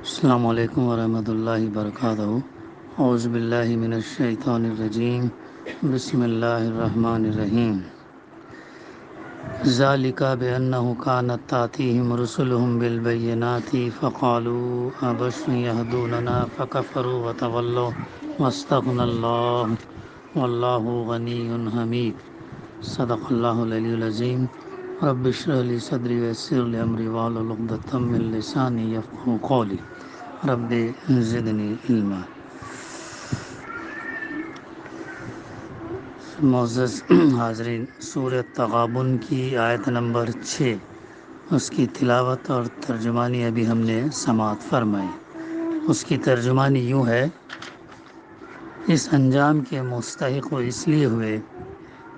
السلام علیکم ورحمۃ اللہ وبرکاتہ۔ اعوذ باللہ من الشیطان الرجیم، بسم اللہ الرحمن الرحیم۔ ذالک بأنہ کانت تأتیہم رسلہم بالبینات فقالوا ابشر یہدوننا فکفروا وتولوا واستغنی اللہ واللہ غنی حمید۔ صدق اللہ العلی العظیم۔ رب اشرح لی صدری ویسر لی امری واحلل عقدۃ من لسانی یفقہوا قولی۔ رب زدنی علما۔ معزز حاضرین، سورہ تغابن کی آیت نمبر 6، اس کی تلاوت اور ترجمانی ابھی ہم نے سماعت فرمائی۔ اس کی ترجمانی یوں ہے: اس انجام کے مستحق وہ اس لیے ہوئے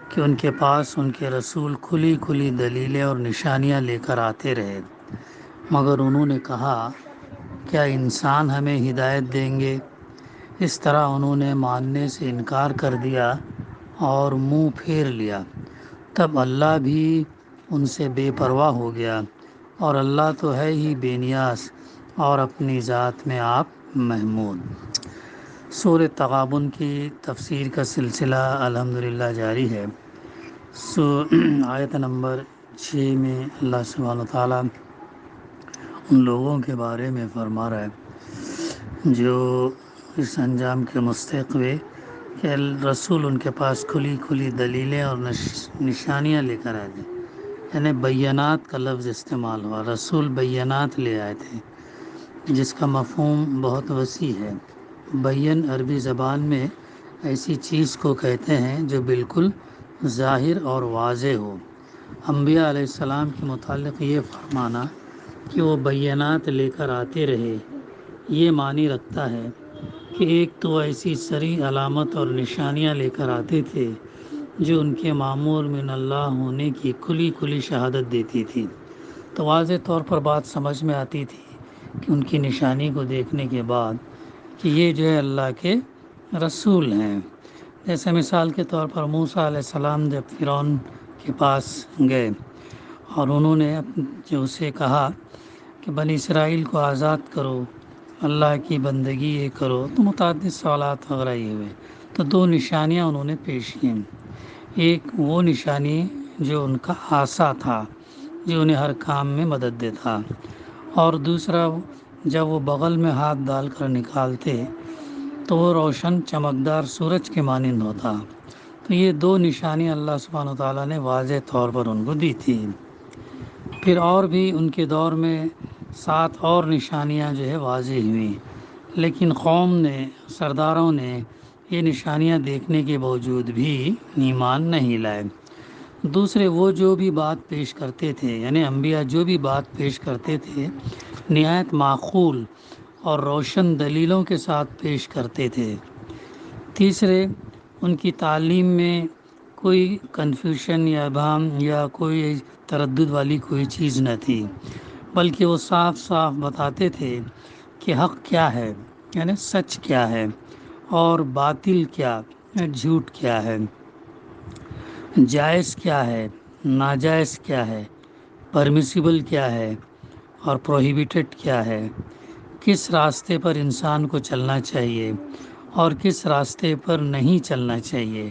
کہ ان کے پاس ان کے رسول کھلی کھلی دلیلیں اور نشانیاں لے کر آتے رہے، مگر انہوں نے کہا کیا انسان ہمیں ہدایت دیں گے؟ اس طرح انہوں نے ماننے سے انکار کر دیا اور منہ پھیر لیا۔ تب اللہ بھی ان سے بے پرواہ ہو گیا، اور اللہ تو ہے ہی بے نیاز اور اپنی ذات میں آپ محمود۔ سورہ تغابن کی تفسیر کا سلسلہ الحمدللہ جاری ہے۔ آیت نمبر 6 میں اللہ سبحانہ وتعالیٰ ان لوگوں کے بارے میں فرما رہا ہے جو اس انجام کے مستحق ہوئے کہ رسول ان کے پاس کھلی کھلی دلیلیں اور نشانیاں لے کر آئے تھے، یعنی بینات کا لفظ استعمال ہوا۔ رسول بینات لے آئے تھے، جس کا مفہوم بہت وسیع ہے۔ بین عربی زبان میں ایسی چیز کو کہتے ہیں جو بالکل ظاہر اور واضح ہو۔ انبیاء علیہ السلام کے متعلق یہ فرمانا کہ وہ بینات لے کر آتے رہے، یہ معنی رکھتا ہے کہ ایک تو ایسی صریح علامت اور نشانیاں لے کر آتے تھے جو ان کے مامور من اللہ ہونے کی کھلی کھلی شہادت دیتی تھی، تو واضح طور پر بات سمجھ میں آتی تھی کہ ان کی نشانی کو دیکھنے کے بعد کہ یہ جو ہے اللہ کے رسول ہیں۔ جیسے مثال کے طور پر موسیٰ علیہ السلام جب فرعون کے پاس گئے اور انہوں نے جو اسے کہا کہ بنی اسرائیل کو آزاد کرو، اللہ کی بندگی یہ کرو، تو متعدد سوالات وغیرہ یہ ہوئے، تو دو نشانیاں انہوں نے پیش کیں۔ ایک وہ نشانی جو ان کا عصا تھا، جو انہیں ہر کام میں مدد دیتا، اور دوسرا جب وہ بغل میں ہاتھ ڈال کر نکالتے تو وہ روشن چمکدار سورج کے مانند ہوتا۔ تو یہ دو نشانیاں اللہ سبحانہ وتعالیٰ نے واضح طور پر ان کو دی تھی۔ پھر اور بھی ان کے دور میں 7 اور نشانیاں جو ہے واضح ہوئیں، لیکن قوم نے، سرداروں نے یہ نشانیاں دیکھنے کے باوجود بھی ایمان نہیں لائے۔ دوسرے وہ جو بھی بات پیش کرتے تھے، یعنی انبیاء جو بھی بات پیش کرتے تھے نہایت معقول اور روشن دلیلوں کے ساتھ پیش کرتے تھے۔ تیسرے، ان کی تعلیم میں کوئی کنفیوژن یا ابہام یا کوئی تردد والی کوئی چیز نہ تھی، بلکہ وہ صاف صاف بتاتے تھے کہ حق کیا ہے، یعنی سچ کیا ہے، اور باطل کیا، جھوٹ کیا ہے، جائز کیا ہے، ناجائز کیا ہے، پرمیسیبل کیا ہے اور پروہیبیٹڈ کیا ہے، کس راستے پر انسان کو چلنا چاہیے اور کس راستے پر نہیں چلنا چاہیے۔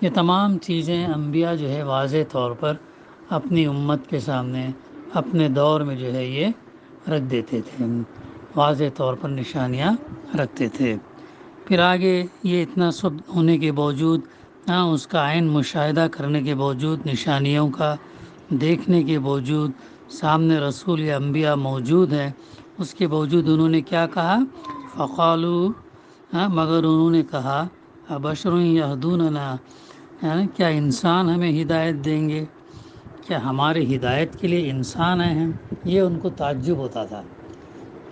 یہ تمام چیزیں انبیاء جو ہے واضح طور پر اپنی امت کے سامنے اپنے دور میں جو ہے یہ رکھ دیتے تھے، واضح طور پر نشانیاں رکھتے تھے۔ پھر آگے یہ اتنا سب ہونے کے باوجود، اس کا عین مشاہدہ کرنے کے باوجود، نشانیوں کا دیکھنے کے باوجود، سامنے رسول یا انبیاء موجود ہیں، اس کے باوجود انہوں نے کیا کہا؟ فقالوا، مگر انہوں نے کہا ابشر یہدوننا، کیا انسان ہمیں ہدایت دیں گے؟ کیا ہمارے ہدایت کے لیے انسان آئے ہیں؟ یہ ان کو تعجب ہوتا تھا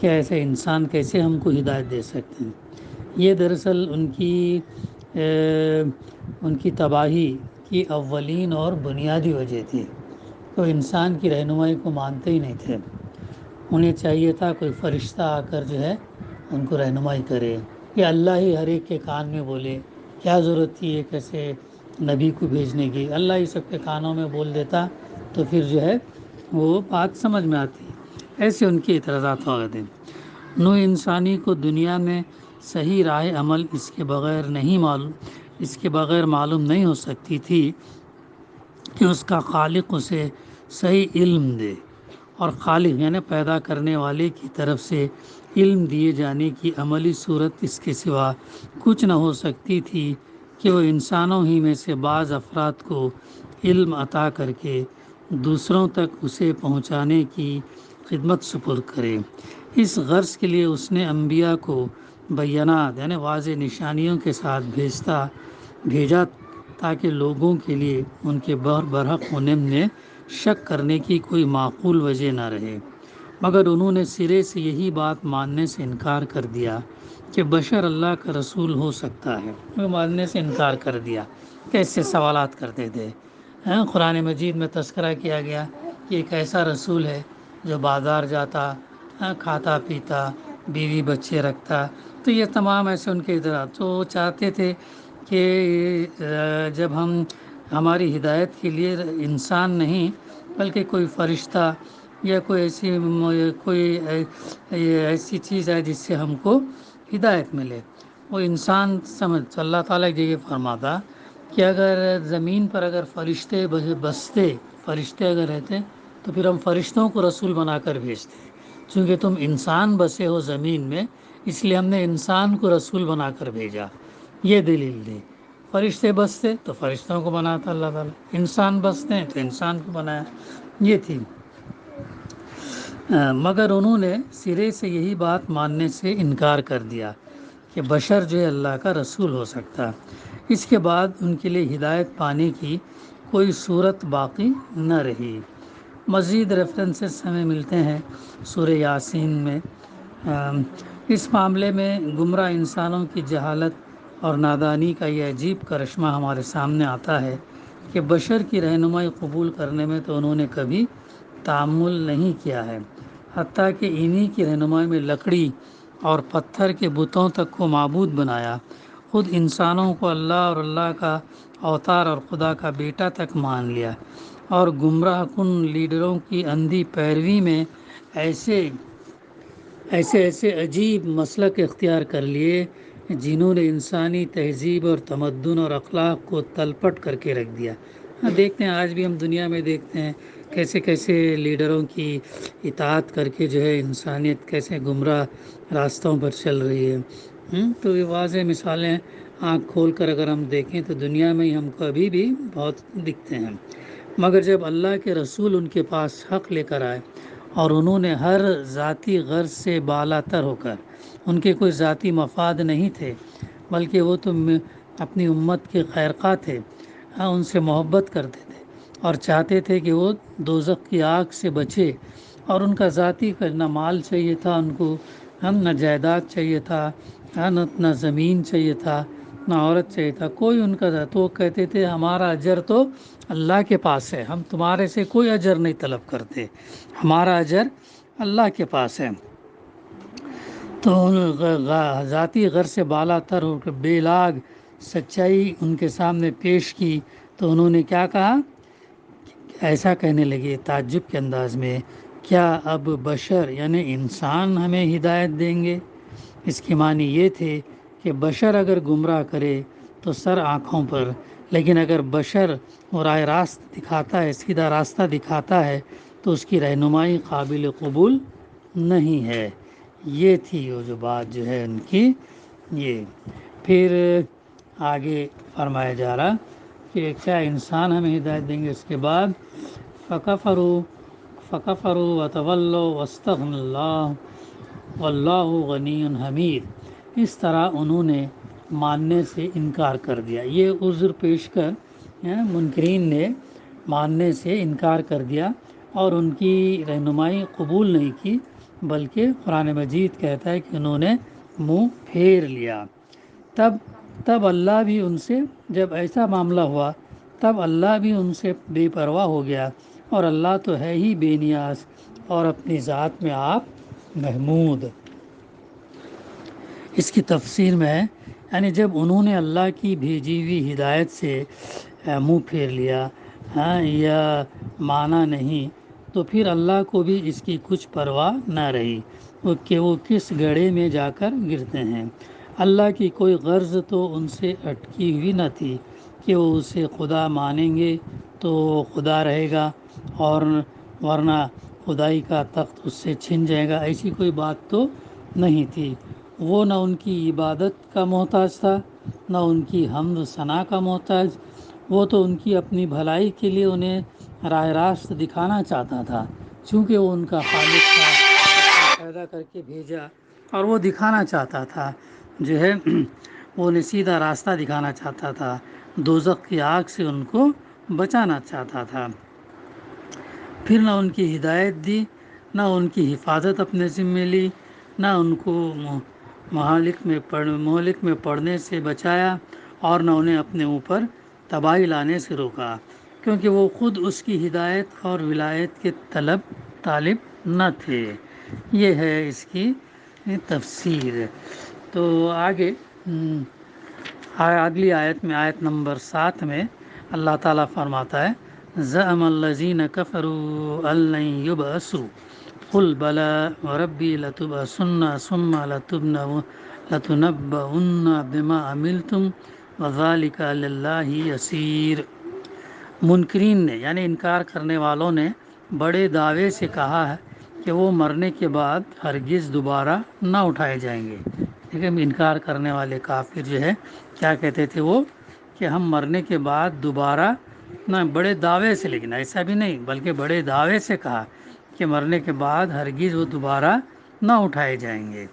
کہ ایسے انسان کیسے ہم کو ہدایت دے سکتے ہیں۔ یہ دراصل ان کی تباہی کی اولین اور بنیادی وجہ تھی، تو انسان کی رہنمائی کو مانتے ہی نہیں تھے۔ انہیں چاہیے تھا کوئی فرشتہ آ کر جو ہے ان کو رہنمائی کرے، یا اللہ ہی ہر ایک کے کان میں بولے۔ کیا ضرورت تھی ایک ایسے نبی کو بھیجنے کی؟ اللہ ہی سب کے کانوں میں بول دیتا تو پھر جو ہے وہ بات سمجھ میں آتی۔ ایسے ان کے اعتراضات ہو گئے تھے۔ نو انسانی کو دنیا میں صحیح راہ عمل اس کے بغیر معلوم نہیں ہو سکتی تھی کہ اس کا خالق اسے صحیح علم دے، اور خالق یعنی پیدا کرنے والے کی طرف سے علم دیے جانے کی عملی صورت اس کے سوا کچھ نہ ہو سکتی تھی کہ وہ انسانوں ہی میں سے بعض افراد کو علم عطا کر کے دوسروں تک اسے پہنچانے کی خدمت سپرد کرے۔ اس غرض کے لیے اس نے انبیاء کو بینات یعنی واضح نشانیوں کے ساتھ بھیجا تاکہ لوگوں کے لیے ان کے برحق ہونے میں شک کرنے کی کوئی معقول وجہ نہ رہے، مگر انہوں نے سرے سے یہی بات ماننے سے انکار کر دیا کہ بشر اللہ کا رسول ہو سکتا ہے۔ وہ ماننے سے انکار کر دیا، کیسے سوالات کرتے تھے۔ قرآن مجید میں تذکرہ کیا گیا کہ ایک ایسا رسول ہے جو بازار جاتا، کھاتا پیتا، بیوی بچے رکھتا، تو یہ تمام ایسے ان کے ادھر تو وہ چاہتے تھے کہ جب ہماری ہدایت کے لیے انسان نہیں بلکہ کوئی فرشتہ یا کوئی ایسی چیز ہے جس سے ہم کو ہدایت ملے، وہ انسان سمجھ۔ اللہ تعالیٰ یہ فرماتا کہ اگر زمین پر اگر فرشتے بستے، فرشتے اگر رہتے تو پھر ہم فرشتوں کو رسول بنا کر بھیجتے، چونکہ تم انسان بسے ہو زمین میں، اس لیے ہم نے انسان کو رسول بنا کر بھیجا۔ یہ دلیل دی۔ فرشتے بستے تو فرشتوں کو بناتا اللہ تعالیٰ، انسان بستے ہیں تو انسان کو بنایا، یہ تھی۔ مگر انہوں نے سرے سے یہی بات ماننے سے انکار کر دیا کہ بشر جو ہے اللہ کا رسول ہو سکتا۔ اس کے بعد ان کے لیے ہدایت پانے کی کوئی صورت باقی نہ رہی۔ مزید ریفرنسز ہمیں ملتے ہیں سورہ یاسین میں۔ اس معاملے میں گمراہ انسانوں کی جہالت اور نادانی کا یہ عجیب کرشمہ ہمارے سامنے آتا ہے کہ بشر کی رہنمائی قبول کرنے میں تو انہوں نے کبھی تعامل نہیں کیا ہے، حتیٰ کہ انہی کی رہنمائی میں لکڑی اور پتھر کے بتوں تک کو معبود بنایا، خود انسانوں کو اللہ اور اللہ کا اوتار اور خدا کا بیٹا تک مان لیا، اور گمراہ کن لیڈروں کی اندھی پیروی میں ایسے عجیب مسلک اختیار کر لیے جنہوں نے انسانی تہذیب اور تمدن اور اخلاق کو تلپٹ کر کے رکھ دیا۔ دیکھتے ہیں آج بھی ہم دنیا میں دیکھتے ہیں کیسے لیڈروں کی اطاعت کر کے جو ہے انسانیت کیسے گمراہ راستوں پر چل رہی ہے۔ تو یہ واضح مثالیں آنکھ کھول کر اگر ہم دیکھیں تو دنیا میں ہی ہم کو ابھی بھی بہت دکھتے ہیں۔ مگر جب اللہ کے رسول ان کے پاس حق لے کر آئے اور انہوں نے ہر ذاتی غرض سے بالاتر ہو کر، ان کے کوئی ذاتی مفاد نہیں تھے بلکہ وہ تو اپنی امت کے خیرخواہ تھے، ان سے محبت کرتے تھے اور چاہتے تھے کہ وہ دوزخ کی آگ سے بچے، اور ان کا ذاتی نہ مال چاہیے تھا ان کو، نہ جائیداد چاہیے تھا، نہ زمین چاہیے تھا، نہ عورت چاہیے تھا، کوئی ان کا تو وہ کہتے تھے ہمارا اجر تو اللہ کے پاس ہے، ہم تمہارے سے کوئی اجر نہیں طلب کرتے، ہمارا اجر اللہ کے پاس ہے۔ تو ذاتی غرض سے بالاتر ہو کر بے لاگ سچائی ان کے سامنے پیش کی تو انہوں نے کیا کہا، ایسا کہنے لگے تعجب کے انداز میں، کیا اب بشر یعنی انسان ہمیں ہدایت دیں گے؟ اس کی معنی یہ تھے کہ بشر اگر گمراہ کرے تو سر آنکھوں پر، لیکن اگر بشر راہ راست دکھاتا ہے، سیدھا راستہ دکھاتا ہے تو اس کی رہنمائی قابل قبول نہیں ہے۔ یہ تھی وہ جو بات جو ہے ان کی۔ یہ پھر آگے فرمایا جا رہا کہ کیا انسان ہمیں ہدایت دیں گے؟ اس کے بعد فَكَفَرُوا وَتَوَلَّوْا وَاسْتَغْنَى اللَّهُ وَاللَّهُ غَنِيٌّ حَمِيدٌ۔ اس طرح انہوں نے ماننے سے انکار کر دیا۔ یہ عذر پیش کر منکرین نے ماننے سے انکار کر دیا اور ان کی رہنمائی قبول نہیں کی، بلکہ قرآن مجید کہتا ہے کہ انہوں نے منہ پھیر لیا۔ تب اللہ بھی ان سے، جب ایسا معاملہ ہوا تب اللہ بھی ان سے بے پرواہ ہو گیا، اور اللہ تو ہے ہی بے نیاز اور اپنی ذات میں آپ محمود۔ اس کی تفسیر میں ہے یعنی جب انہوں نے اللہ کی بھیجی ہوئی ہدایت سے منہ پھیر لیا یا مانا نہیں، تو پھر اللہ کو بھی اس کی کچھ پرواہ نہ رہی، کہ وہ کس گڑھے میں جا کر گرتے ہیں۔ اللہ کی کوئی غرض تو ان سے اٹکی ہوئی نہ تھی کہ وہ اسے خدا مانیں گے تو وہ خدا رہے گا، اور ورنہ خدائی کا تخت اس سے چھن جائے گا، ایسی کوئی بات تو نہیں تھی۔ وہ نہ ان کی عبادت کا محتاج تھا، نہ ان کی حمد و ثنا کا محتاج۔ وہ تو ان کی اپنی بھلائی کے لیے انہیں راہ راست دکھانا چاہتا تھا، چونکہ وہ ان کا خالق تھا، اس کو پیدا کر کے بھیجا، اور وہ دکھانا چاہتا تھا جو ہے وہ انہیں سیدھا راستہ دکھانا چاہتا تھا، دوزخ کی آگ سے ان کو بچانا چاہتا تھا۔ پھر نہ ان کی ہدایت دی، نہ ان کی حفاظت اپنے ذمے لی، نہ ان کو مہلک میں پڑنے سے بچایا، اور نہ انہیں اپنے اوپر تباہی لانے سے روکا، کیونکہ وہ خود اس کی ہدایت اور ولایت کے طالب نہ تھے۔ یہ ہے اس کی تفسیر۔ تو آگے اگلی آیت میں، آیت نمبر 7 میں اللہ تعالیٰ فرماتا ہے: زعم الذین کفروا ان لن یبعثوا قل بلی وربی لتبعثن ثم لتنبؤن بما عملتم وذلک علی اللہ یسیر۔ منکرین نے یعنی انکار کرنے والوں نے بڑے دعوے سے کہا ہے کہ وہ مرنے کے بعد ہرگز دوبارہ نہ اٹھائے جائیں گے۔ لیکن انکار کرنے والے کافر جو ہے کیا کہتے تھے وہ، کہ ہم مرنے کے بعد دوبارہ نہ، بڑے دعوے سے، لیکن ایسا بھی نہیں بلکہ بڑے دعوے سے کہا کہ مرنے کے بعد ہرگز وہ دوبارہ نہ اٹھائے جائیں گے۔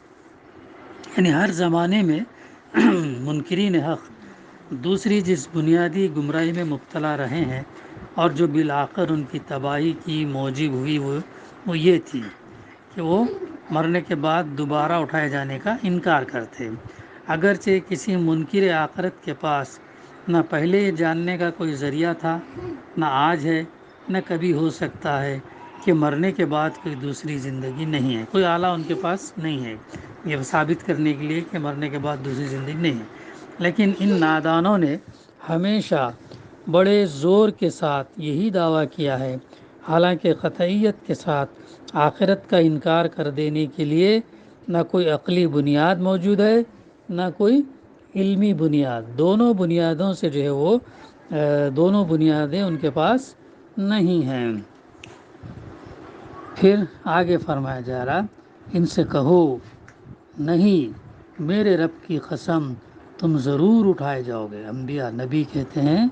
یعنی ہر زمانے میں منکرین حق دوسری جس بنیادی گمراہی میں مبتلا رہے ہیں اور جو بالآخر ان کی تباہی کی موجب ہوئی، وہ یہ تھی کہ وہ مرنے کے بعد دوبارہ اٹھائے جانے کا انکار کرتے۔ اگرچہ کسی منکر آخرت کے پاس نہ پہلے یہ جاننے کا کوئی ذریعہ تھا، نہ آج ہے، نہ کبھی ہو سکتا ہے کہ مرنے کے بعد کوئی دوسری زندگی نہیں ہے، کوئی آلہ ان کے پاس نہیں ہے یہ ثابت کرنے کے لیے کہ مرنے کے بعد دوسری زندگی نہیں ہے۔ لیکن ان نادانوں نے ہمیشہ بڑے زور کے ساتھ یہی دعویٰ کیا ہے، حالانکہ قطعیت کے ساتھ آخرت کا انکار کر دینے کے لیے نہ کوئی عقلی بنیاد موجود ہے، نہ کوئی علمی بنیاد۔ دونوں بنیادوں سے جو ہے وہ دونوں بنیادیں ان کے پاس نہیں ہیں۔ پھر آگے فرمایا جا رہا: ان سے کہو نہیں، میرے رب کی قسم تم ضرور اٹھائے جاؤ گے۔ انبیاء نبی کہتے ہیں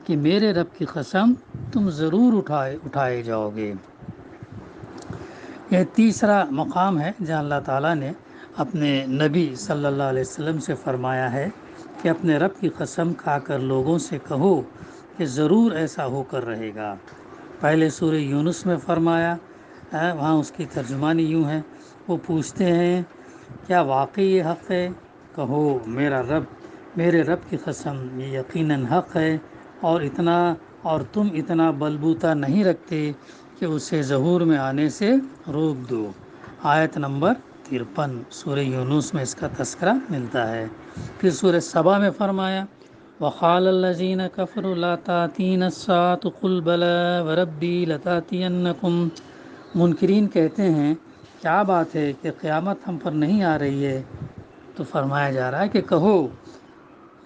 کہ میرے رب کی قسم تم ضرور اٹھائے جاؤ گے۔ یہ تیسرا مقام ہے جہاں اللہ تعالیٰ نے اپنے نبی صلی اللہ علیہ وسلم سے فرمایا ہے کہ اپنے رب کی قسم کھا کر لوگوں سے کہو کہ ضرور ایسا ہو کر رہے گا۔ پہلے سورہ یونس میں فرمایا، وہاں اس کی ترجمانی یوں ہے: وہ پوچھتے ہیں کیا واقعی یہ حق ہے؟ کہو میرے رب کی قسم یہ یقیناً حق ہے، اور تم اتنا بلبوتا نہیں رکھتے کہ اسے ظہور میں آنے سے روک دو۔ آیت نمبر 53 سورہ یونس میں اس کا تذکرہ ملتا ہے۔ پھر سورہ سبا میں فرمایا: وقال الذین کفروا لا تأتینا الساعة قل بلی وربی لتأتینکم۔ منکرین کہتے ہیں کیا بات ہے کہ قیامت ہم پر نہیں آ رہی ہے؟ تو فرمایا جا رہا ہے کہ کہو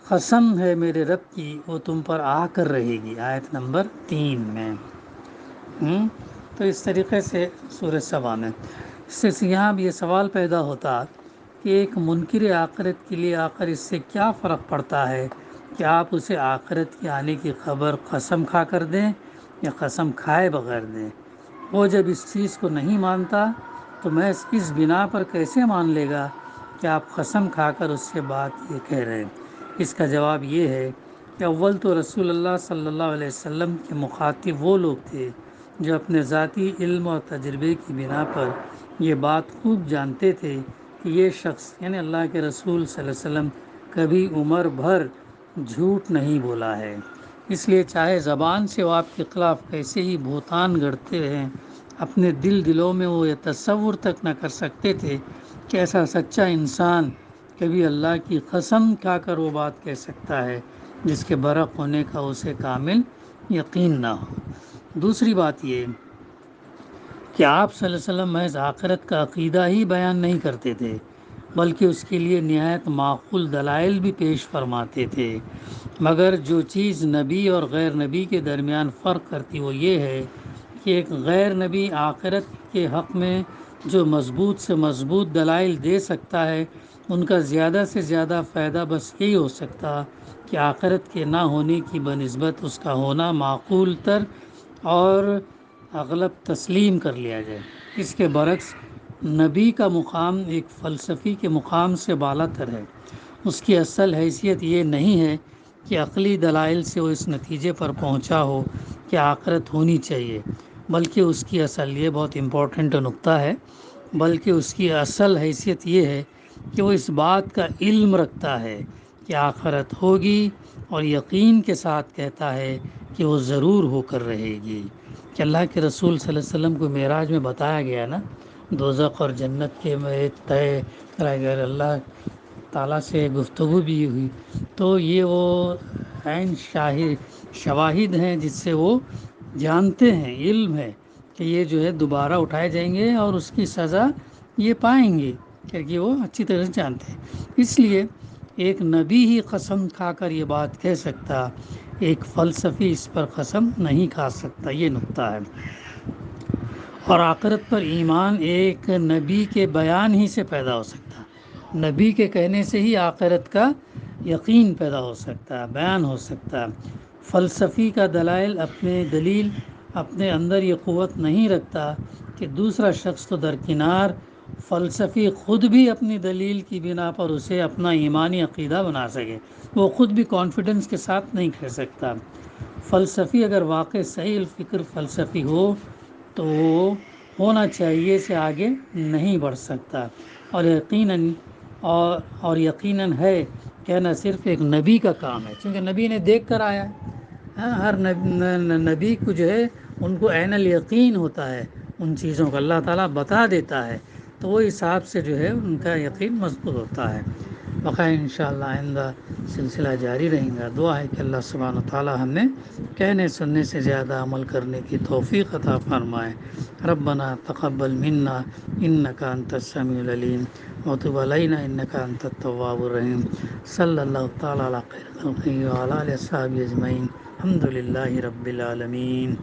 قسم ہے میرے رب کی وہ تم پر آ کر رہے گی۔ آیت نمبر 3 میں تو اس طریقے سے سورہ سبا میں اس سے یہاں بھی یہ سوال پیدا ہوتا کہ ایک منکر آخرت کے لیے آخر اس سے کیا فرق پڑتا ہے کہ آپ اسے آخرت کے آنے کی خبر قسم کھا کر دیں یا قسم کھائے بغیر دیں؟ وہ جب اس چیز کو نہیں مانتا تو محض اس بنا پر کیسے مان لے گا کہ آپ قسم کھا کر اس سے بات یہ کہہ رہے ہیں؟ اس کا جواب یہ ہے کہ اول تو رسول اللہ صلی اللہ علیہ وسلم کے مخاطب وہ لوگ تھے جو اپنے ذاتی علم اور تجربے کی بنا پر یہ بات خوب جانتے تھے کہ یہ شخص یعنی اللہ کے رسول صلی اللہ علیہ وسلم کبھی عمر بھر جھوٹ نہیں بولا ہے۔ اس لیے چاہے زبان سے وہ آپ کے خلاف کیسے ہی بہتان گڑھتے رہیں، اپنے دلوں میں وہ یہ تصور تک نہ کر سکتے تھے کہ ایسا سچا انسان کبھی اللہ کی قسم کھا کر وہ بات کہہ سکتا ہے جس کے برحق ہونے کا اسے کامل یقین نہ ہو۔ دوسری بات یہ کہ آپ صلی اللہ علیہ وسلم محض آخرت کا عقیدہ ہی بیان نہیں کرتے تھے، بلکہ اس کے لیے نہایت معقول دلائل بھی پیش فرماتے تھے۔ مگر جو چیز نبی اور غیر نبی کے درمیان فرق کرتی وہ یہ ہے کہ ایک غیر نبی آخرت کے حق میں جو مضبوط سے مضبوط دلائل دے سکتا ہے، ان کا زیادہ سے زیادہ فائدہ بس یہی ہو سکتا کہ آخرت کے نہ ہونے کی بنسبت اس کا ہونا معقول تر اور اغلب تسلیم کر لیا جائے۔ اس کے برعکس نبی کا مقام ایک فلسفی کے مقام سے بالا تر ہے۔ اس کی اصل حیثیت یہ نہیں ہے کہ عقلی دلائل سے وہ اس نتیجے پر پہنچا ہو کہ آخرت ہونی چاہیے، بلکہ اس کی اصل، یہ بہت امپورٹنٹ نقطہ ہے، بلکہ اس کی اصل حیثیت یہ ہے کہ وہ اس بات کا علم رکھتا ہے کہ آخرت ہوگی، اور یقین کے ساتھ کہتا ہے کہ وہ ضرور ہو کر رہے گی۔ کہ اللہ کے رسول صلی اللہ علیہ وسلم کو معراج میں بتایا گیا نا، دوزخ اور جنت کے میں طے کرا گیا، اللہ تعالیٰ سے گفتگو بھی ہوئی، تو یہ وہ عین شواہد ہیں جس سے وہ جانتے ہیں، علم ہے کہ یہ جو ہے دوبارہ اٹھائے جائیں گے اور اس کی سزا یہ پائیں گے، کیونکہ وہ اچھی طرح سے جانتے ہیں۔ اس لیے ایک نبی ہی قسم کھا کر یہ بات کہہ سکتا، ایک فلسفی اس پر قسم نہیں کھا سکتا، یہ نقطہ ہے۔ اور آخرت پر ایمان ایک نبی کے بیان ہی سے پیدا ہو سکتا ہے، نبی کے کہنے سے ہی آخرت کا یقین پیدا ہو سکتا ہے، بیان ہو سکتا ہے۔ فلسفی کا دلیل اپنے اندر یہ قوت نہیں رکھتا کہ دوسرا شخص تو درکنار، فلسفی خود بھی اپنی دلیل کی بنا پر اسے اپنا ایمانی عقیدہ بنا سکے، وہ خود بھی کانفیڈنس کے ساتھ نہیں کہہ سکتا۔ فلسفی اگر واقع صحیح الفکر فلسفی ہو تو وہ ہونا چاہیے سے آگے نہیں بڑھ سکتا، اور یقیناً ہے کہنا صرف ایک نبی کا کام ہے، کیونکہ نبی نے دیکھ کر آیا ہے۔ ہر نبی کو جو ہے ان کو عین الیقین ہوتا ہے ان چیزوں کا، اللہ تعالیٰ بتا دیتا ہے، تو وہ حساب سے جو ہے ان کا یقین مضبوط ہوتا ہے۔ بقائے انشاءاللہ آئندہ سلسلہ جاری رہیں گا۔ دعا ہے کہ اللہ سبحانہ وتعالی ہمیں کہنے سننے سے زیادہ عمل کرنے کی توفیق عطا فرمائے۔ ربنا تقبل منا انک انت السمیع العلیم وتب علینا انک انت التواب الرحیم۔ صلی اللہ تعالی علی خیر خلقہ وعلی آلہ وصحبہ اجمعین۔ الحمد للہ رب العالمین۔